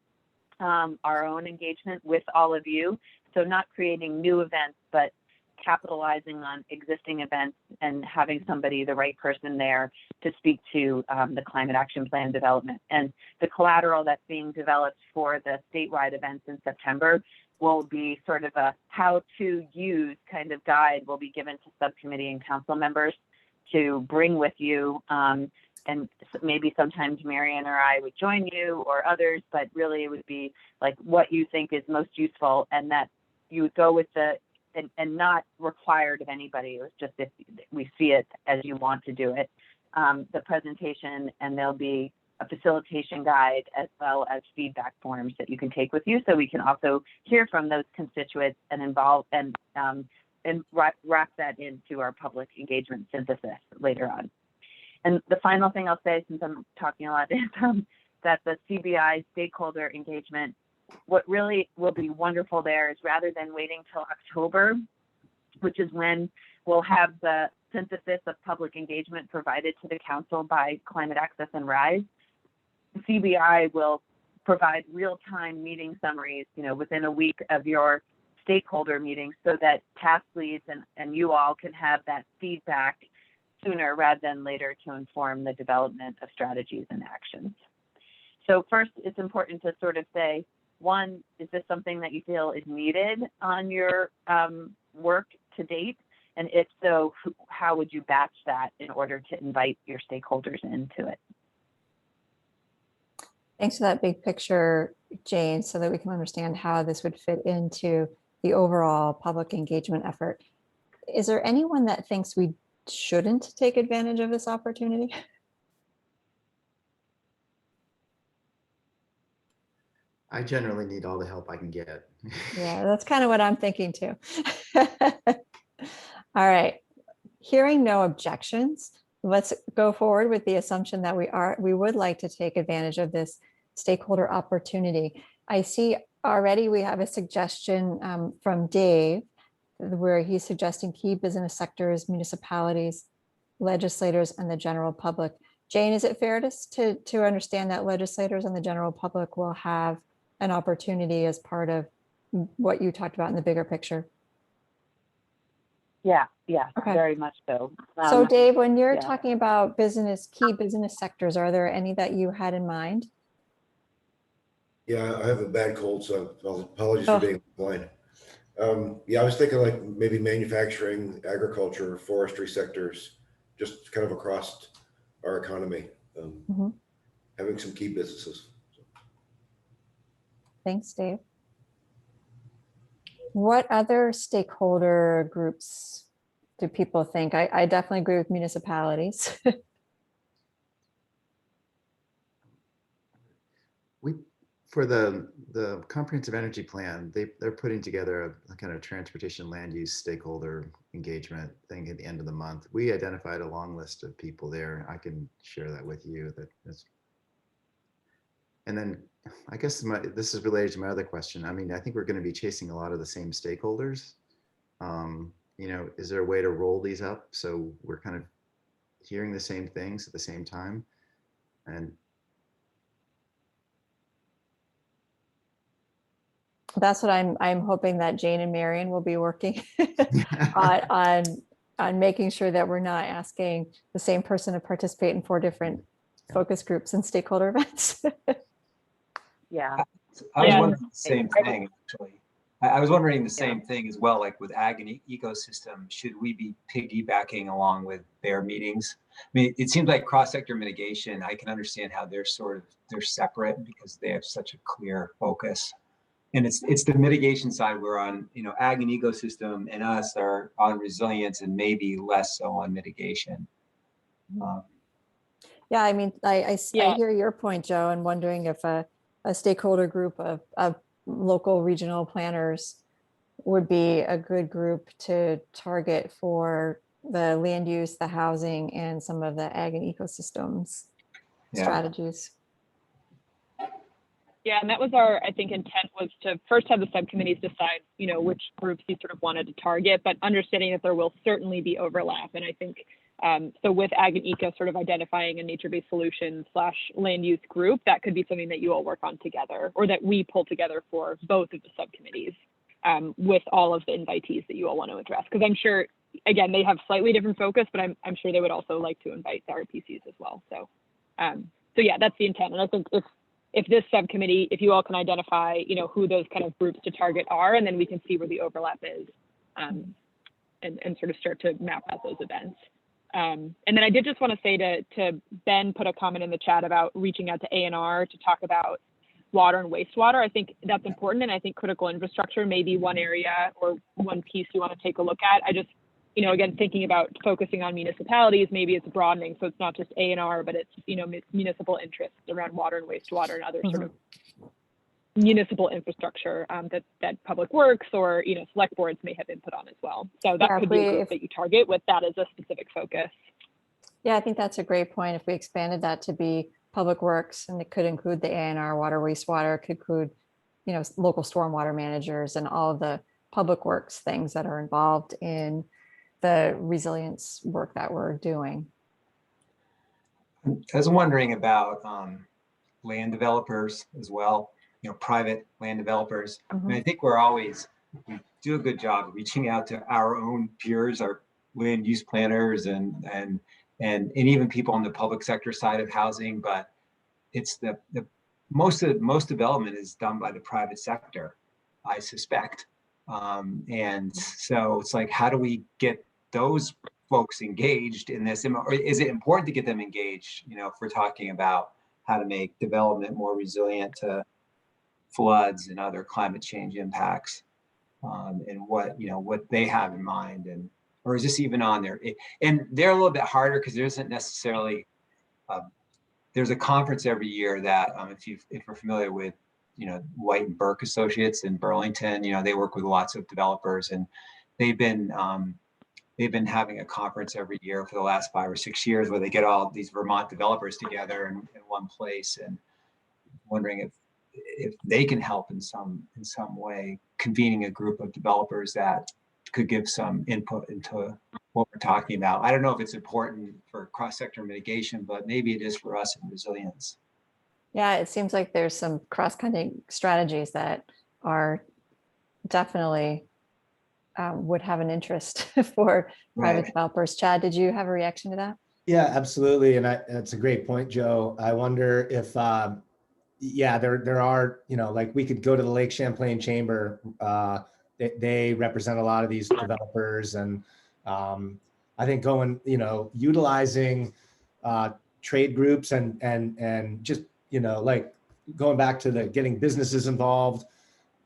our own engagement with all of you. So not creating new events, but capitalizing on existing events and having somebody, the right person there to speak to the climate action plan development. And the collateral that's being developed for the statewide events in September will be sort of a how to use kind of guide will be given to subcommittee and council members to bring with you. And maybe sometimes Marion or I would join you or others, but really it would be like what you think is most useful, and that you would go with the and not required of anybody. It was just if we see it as you want to do it, the presentation, and there'll be a facilitation guide as well as feedback forms that you can take with you, so we can also hear from those constituents and involve and wrap that into our public engagement synthesis later on. And the final thing I'll say, since I'm talking a lot, is that the CBI stakeholder engagement, what really will be wonderful there is rather than waiting till October, which is when we'll have the synthesis of public engagement provided to the council by Climate Access and RISE, CBI will provide real-time meeting summaries, within a week of your stakeholder meetings, so that task leads and you all can have that feedback sooner rather than later to inform the development of strategies and actions. So first, it's important to sort of say, one, is this something that you feel is needed on your work to date? And if so, how would you batch that in order to invite your stakeholders into it? Thanks for that big picture, Jane, so that we can understand how this would fit into the overall public engagement effort. Is there anyone that thinks we shouldn't take advantage of this opportunity? I generally need all the help I can get. Yeah, that's kind of what I'm thinking too. All right, hearing no objections, let's go forward with the assumption that we would like to take advantage of this stakeholder opportunity. I see already we have a suggestion from Dave, where he's suggesting key business sectors, municipalities, legislators, and the general public. Jane, is it fair to understand that legislators and the general public will have an opportunity as part of what you talked about in the bigger picture? Yeah, Okay. Very much so. So Dave, when you're yeah. talking about key business sectors, are there any that you had in mind? Yeah, I have a bad cold, so apologies Oh. for being blind. Yeah, I was thinking like maybe manufacturing, agriculture, forestry sectors, just kind of across our economy, having some key businesses. Thanks, Dave. What other stakeholder groups do people think? I definitely agree with municipalities. For the comprehensive energy plan, they're putting together a kind of transportation land use stakeholder engagement thing at the end of the month. We identified a long list of people there. I can share that with you. And then I guess this is related to my other question. I mean, I think we're going to be chasing a lot of the same stakeholders. Is there a way to roll these up so we're kind of hearing the same things at the same time? And that's what I'm hoping that Jane and Marion will be working on making sure that we're not asking the same person to participate in 4 different focus groups and stakeholder events. Yeah. I was wondering the same thing, actually. I was wondering the same thing as well, like with ag and ecosystem, should we be piggybacking along with their meetings? I mean, it seems like cross-sector mitigation, I can understand how they're separate because they have such a clear focus. And it's the mitigation side we're on, ag and ecosystem, and us are on resilience and maybe less so on mitigation. Yeah, I mean, I hear your point, Joe, and wondering if a stakeholder group of local regional planners would be a good group to target for the land use, the housing, and some of the ag and ecosystems strategies. Yeah, and that was our, I think, intent was to first have the subcommittees decide, which groups you sort of wanted to target, but understanding that there will certainly be overlap. And I think So with ag and eco sort of identifying a nature-based solution / land use group, that could be something that you all work on together, or that we pull together for both of the subcommittees with all of the invitees that you all want to address. Because I'm sure, again, they have slightly different focus, but I'm sure they would also like to invite the RPCs as well. So, so yeah, that's the intent. And I think if this subcommittee, if you all can identify, who those kind of groups to target are, and then we can see where the overlap is, and sort of start to map out those events. And then I did just want to say to Ben, put a comment in the chat about reaching out to A&R to talk about water and wastewater. I think that's important, and I think critical infrastructure may be one area or one piece you want to take a look at. I just, again, thinking about focusing on municipalities, maybe it's broadening, so it's not just A&R, but it's municipal interests around water and wastewater and other sort of municipal infrastructure that Public Works or select boards may have input on as well. So that could be a group that you target with that as a specific focus. Yeah, I think that's a great point. If we expanded that to be Public Works, and it could include the A&R, water, wastewater, it could include, local stormwater managers and all of the Public Works things that are involved in the resilience work that we're doing. I was wondering about land developers as well, private land developers. And I think we do a good job of reaching out to our own peers, our land use planners and even people on the public sector side of housing, but it's the most development is done by the private sector, I suspect. And so it's like, how do we get those folks engaged in this? Or is it important to get them engaged? If we're talking about how to make development more resilient to floods and other climate change impacts, and what they have in mind, or is this even on there? And they're a little bit harder because there isn't necessarily, there's a conference every year that if you're familiar with, White and Burke Associates in Burlington, they work with lots of developers, and they've been having a conference every year for the last 5 or 6 years where they get all these Vermont developers together in one place, and wondering if they can help in some way, convening a group of developers that could give some input into what we're talking about. I don't know if it's important for cross-sector mitigation, but maybe it is for us in resilience. Yeah, it seems like there's some cross-cutting strategies that are definitely would have an interest for private developers. Chad, did you have a reaction to that? Yeah, absolutely. And that's a great point, Joe. I wonder if, there are, like we could go to the Lake Champlain Chamber. They represent a lot of these developers. And I think utilizing trade groups and just, like going back to getting businesses involved.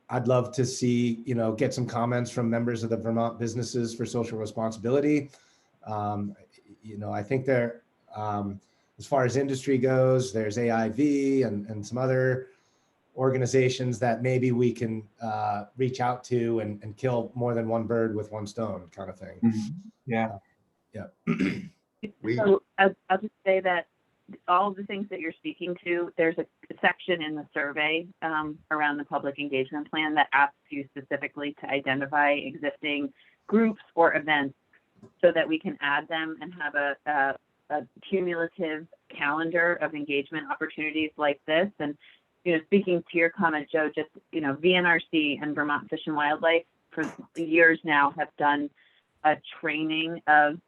I'd love to see, get some comments from members of the Vermont Businesses for Social Responsibility. I think there, as far as industry goes, there's AIV and some other organizations that maybe we can reach out to and kill more than one bird with one stone kind of thing. Yeah. So I'll just say that all of the things that you're speaking to, there's a section in the survey around the public engagement plan that asks you specifically to identify existing groups or events so that we can add them and have a cumulative calendar of engagement opportunities like this. And, speaking to your comment, Joe, just, VNRC and Vermont Fish and Wildlife for years now have done a training of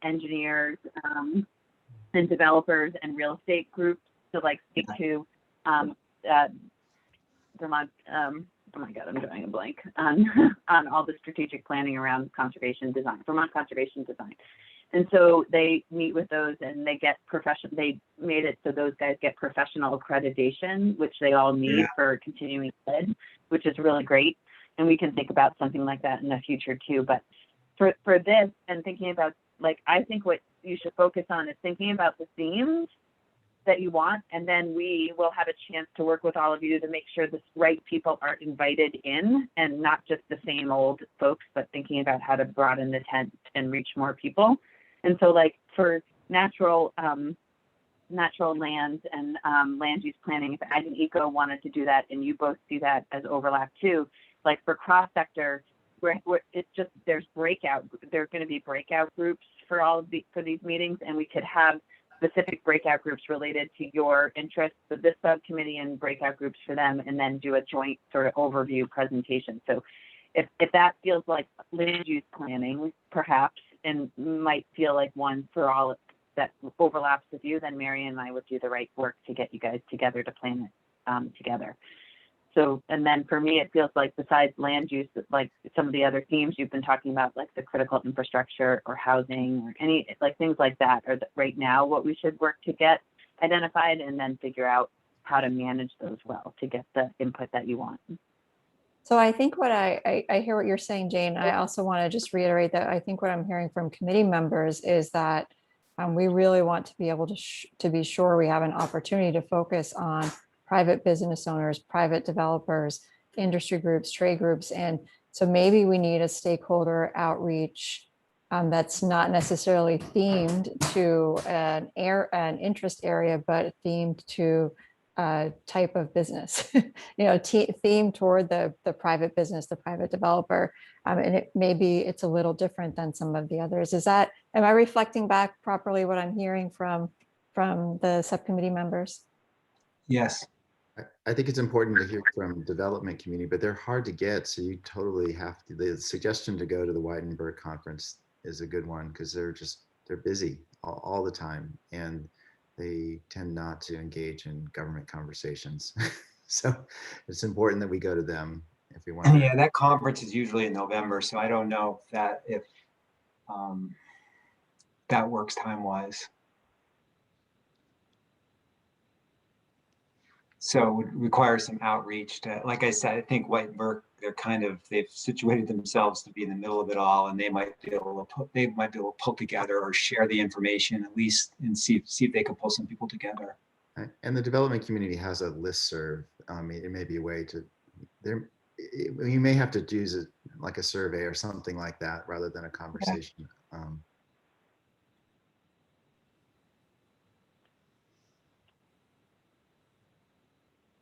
engineers and developers and real estate groups to speak to Vermont. Oh my God, I'm drawing a blank on all the strategic planning around conservation design, Vermont conservation design. And so they meet with those and they get they made it so those guys get professional accreditation, which they all need for continuing ed, which is really great. And we can think about something like that in the future too. But for this and thinking about, I think what you should focus on is thinking about the themes that you want, and then we will have a chance to work with all of you to make sure the right people are invited in and not just the same old folks, but thinking about how to broaden the tent and reach more people. And so for natural lands and land use planning, if Ag and Eco wanted to do that and you both see that as overlap too, for cross sector, it's just, there's going to be breakout groups for for these meetings, and we could have specific breakout groups related to your interests of this subcommittee and breakout groups for them, and then do a joint sort of overview presentation. So if that feels like land use planning, perhaps, and might feel like one for all that overlaps with you, then Mary and I would do the right work to get you guys together to plan it together. So, and then for me, it feels like besides land use, like some of the other themes you've been talking about, like the critical infrastructure or housing or any, like things like that, are right now what we should work to get identified, and then figure out how to manage those well to get the input that you want. So I think what I hear what you're saying, Jane. I also want to just reiterate that I think what I'm hearing from committee members is that we really want to be able to be sure we have an opportunity to focus on private business owners, private developers, industry groups, trade groups. And so maybe we need a stakeholder outreach that's not necessarily themed to an interest area, but themed to type of business, themed toward the private business, the private developer. And maybe it's a little different than some of the others. Am I reflecting back properly what I'm hearing from the subcommittee members? Yes. I think it's important to hear from development community, but they're hard to get. So you totally have to, the suggestion to go to the Weidenberg conference is a good one, because they're busy all the time, and they tend not to engage in government conversations. So it's important that we go to them if we want to. Yeah, that conference is usually in November, so I don't know if that works time-wise. So it would require some outreach to, like I said, I think Whiteberg, they've situated themselves to be in the middle of it all, and they might be able to pull together or share the information at least, and see if they can pull some people together. And the development community has a listserv. It may be a way to, you may have to use it like a survey or something like that rather than a conversation. Yeah.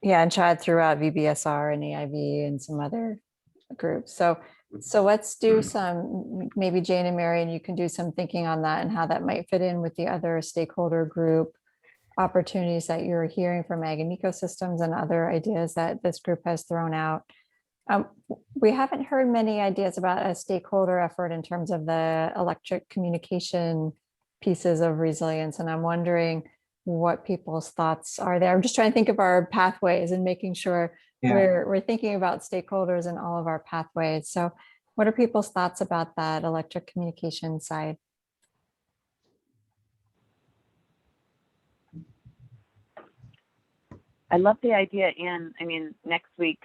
Yeah, and Chad threw out VBSR and AIV and some other groups. So let's do some, maybe Jane and Marion, you can do some thinking on that and how that might fit in with the other stakeholder group opportunities that you're hearing from Ag and Ecosystems and other ideas that this group has thrown out. We haven't heard many ideas about a stakeholder effort in terms of the electric communication pieces of resilience. And I'm wondering what people's thoughts are there. I'm just trying to think of our pathways and making sure we're thinking about stakeholders in all of our pathways. So what are people's thoughts about that electric communication side? I love the idea, and I mean, next week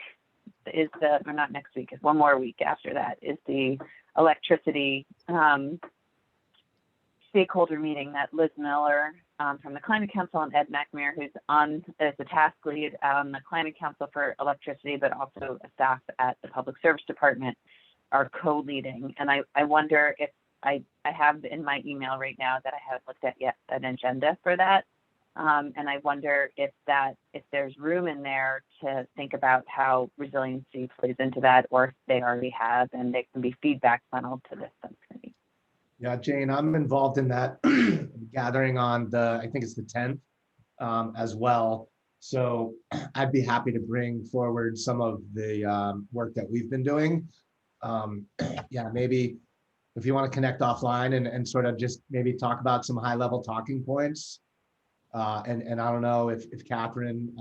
is not next week, it's one more week after that is the electricity stakeholder meeting that Liz Miller from the Climate Council and Ed McNamara, who's as the task lead on the Climate Council for electricity, but also a staff at the Public Service Department, are co-leading. And I wonder if I have in my email right now that I haven't looked at yet an agenda for that. And I wonder if there's room in there to think about how resiliency plays into that, or if they already have, and they can be feedback funneled to this subcommittee. Yeah, Jane, I'm involved in that gathering on I think it's the 10th as well. So I'd be happy to bring forward some of the work that we've been doing. Yeah, maybe if you want to connect offline and sort of just maybe talk about some high level talking points. And I don't know if Catherine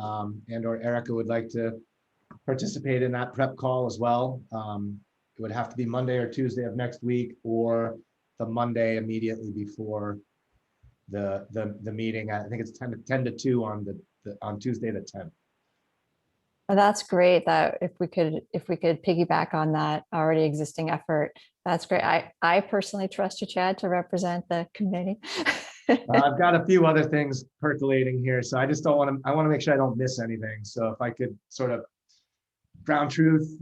and or Erica would like to participate in that prep call as well. It would have to be Monday or Tuesday of next week, or the Monday immediately before the meeting. I think it's 10 to 2 on Tuesday the 10th. Well, that's great. That if we could piggyback on that already existing effort, that's great. I personally trust you, Chad, to represent the committee. I've got a few other things percolating here, so I just don't want to. I want to make sure I don't miss anything. So if I could sort of ground truth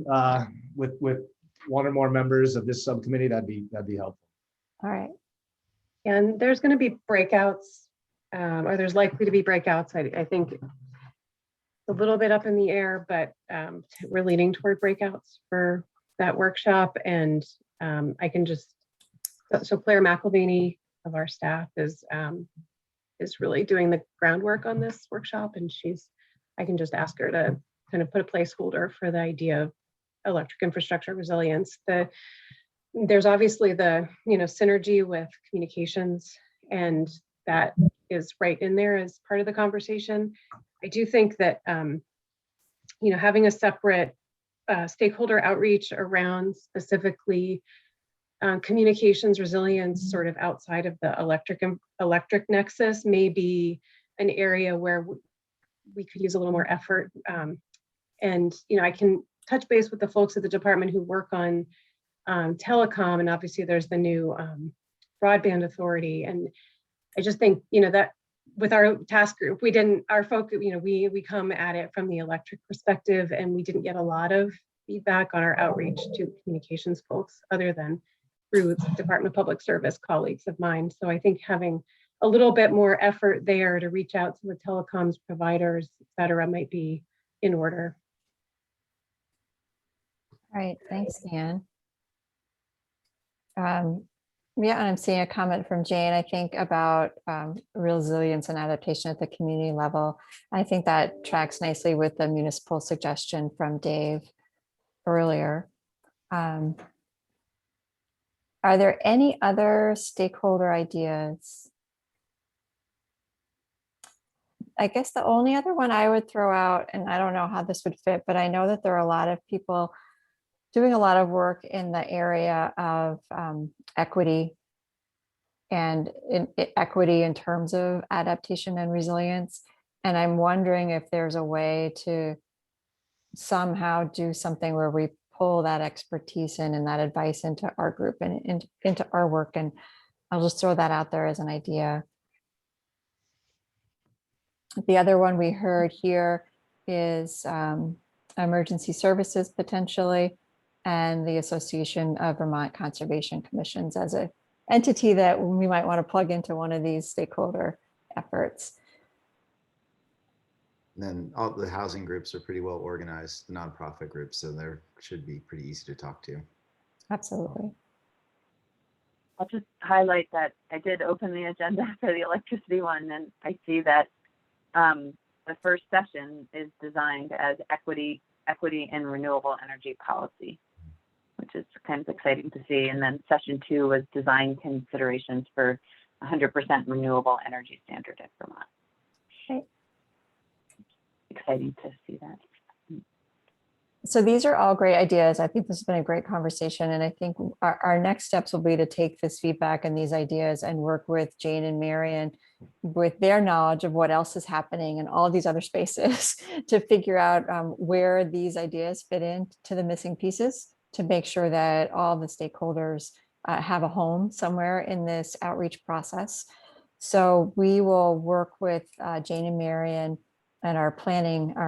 with one or more members of this subcommittee, that'd be helpful. All right. And there's going to be breakouts, or there's likely to be breakouts. I think it's a little bit up in the air, but we're leaning toward breakouts for that workshop, and I can just, so Claire McElvaney of our staff is really doing the groundwork on this workshop, and I can just ask her to kind of put a placeholder for the idea of electric infrastructure resilience. There's obviously the synergy with communications, and that is right in there as part of the conversation. I do think that having a separate stakeholder outreach around specifically communications resilience, sort of outside of the electric nexus, may be an area where we could use a little more effort. And I can touch base with the folks at the department who work on telecom, and obviously there's the new broadband authority. And I just think that with our task group, our focus, we come at it from the electric perspective, and we didn't get a lot of feedback on our outreach to communications folks other than through Department of Public Service colleagues of mine. So I think having a little bit more effort there to reach out to the telecoms providers, et cetera, might be in order. All right, thanks, Anne. Yeah, and I'm seeing a comment from Jane, I think, about resilience and adaptation at the community level. I think that tracks nicely with the municipal suggestion from Dave earlier. Are there any other stakeholder ideas? I guess the only other one I would throw out, and I don't know how this would fit, but I know that there are a lot of people doing a lot of work in the area of equity and equity in terms of adaptation and resilience. And I'm wondering if there's a way to somehow do something where we pull that expertise in and that advice into our group and into our work. And I'll just throw that out there as an idea. The other one we heard here is emergency services potentially, and the Association of Vermont Conservation Commissions as an entity that we might want to plug into one of these stakeholder efforts. And then all the housing groups are pretty well organized, the nonprofit groups, so they should be pretty easy to talk to. Absolutely. I'll just highlight that I did open the agenda for the electricity one, and I see that the first session is designed as equity and renewable energy policy, which is kind of exciting to see. And then session 2 was design considerations for 100% renewable energy standard in Vermont. Okay. Exciting to see that. So these are all great ideas. I think this has been a great conversation. And I think our next steps will be to take this feedback and these ideas and work with Jane and Marion with their knowledge of what else is happening in all these other spaces to figure out where these ideas fit into the missing pieces to make sure that all the stakeholders have a home somewhere in this outreach process. So we will work with Jane and Marion and our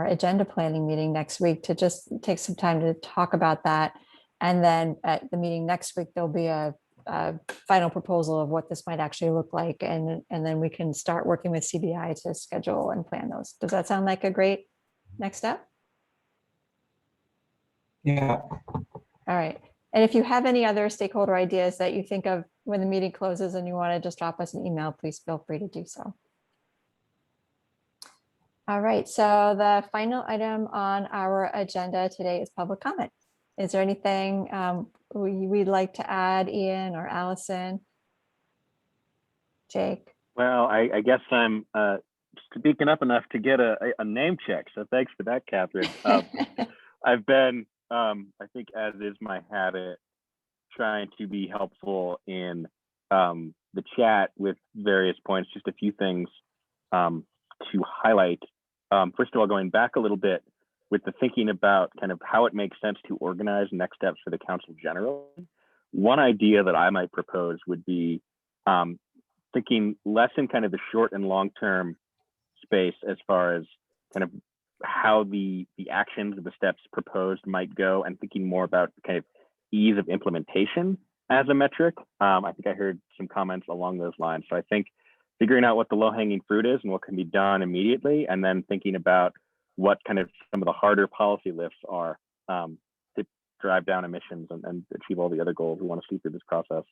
agenda planning meeting next week to just take some time to talk about that. And then at the meeting next week, there'll be a final proposal of what this might actually look like. And then we can start working with CBI to schedule and plan those. Does that sound like a great next step? Yeah. All right. And if you have any other stakeholder ideas that you think of when the meeting closes and you want to just drop us an email, please feel free to do so. All right, so the final item on our agenda today is public comment. Is there anything we'd like to add, Ian or Allison? Jake? Well, I guess I'm speaking up enough to get a name check, so thanks for that, Catherine. I've been, I think as is my habit, trying to be helpful in the chat with various points, just a few things to highlight. First of all, going back a little bit with the thinking about kind of how it makes sense to organize next steps for the council generally. One idea that I might propose would be thinking less in kind of the short and long-term space as far as kind of how the actions of the steps proposed might go, and thinking more about kind of ease of implementation as a metric. I think I heard some comments along those lines. So I think figuring out what the low-hanging fruit is and what can be done immediately, and then thinking about what kind of some of the harder policy lifts are to drive down emissions and achieve all the other goals we want to see through this process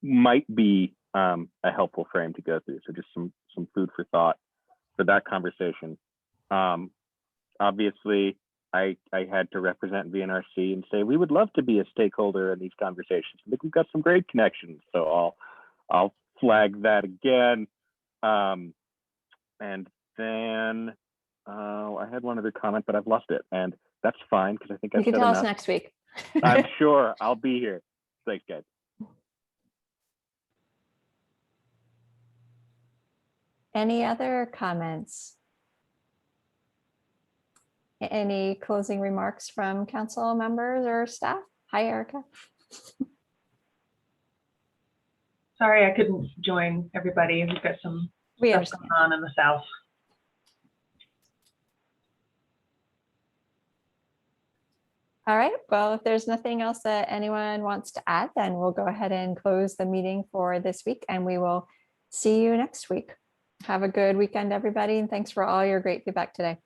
might be a helpful frame to go through. So just some food for thought for that conversation. Obviously, I had to represent VNRC and say we would love to be a stakeholder in these conversations. I think we've got some great connections, so I'll flag that again. And then I had one other comment, but I've lost it, and that's fine because I think You I've can said tell us enough. next week. I'm sure I'll be here. Thanks, guys. Any other comments? Any closing remarks from council members or staff? Hi, Erica. Sorry, I couldn't join everybody. We've got some We stuff understand. going on in the south. All right, well, if there's nothing else that anyone wants to add, then we'll go ahead and close the meeting for this week, and we will see you next week. Have a good weekend, everybody, and thanks for all your great feedback today.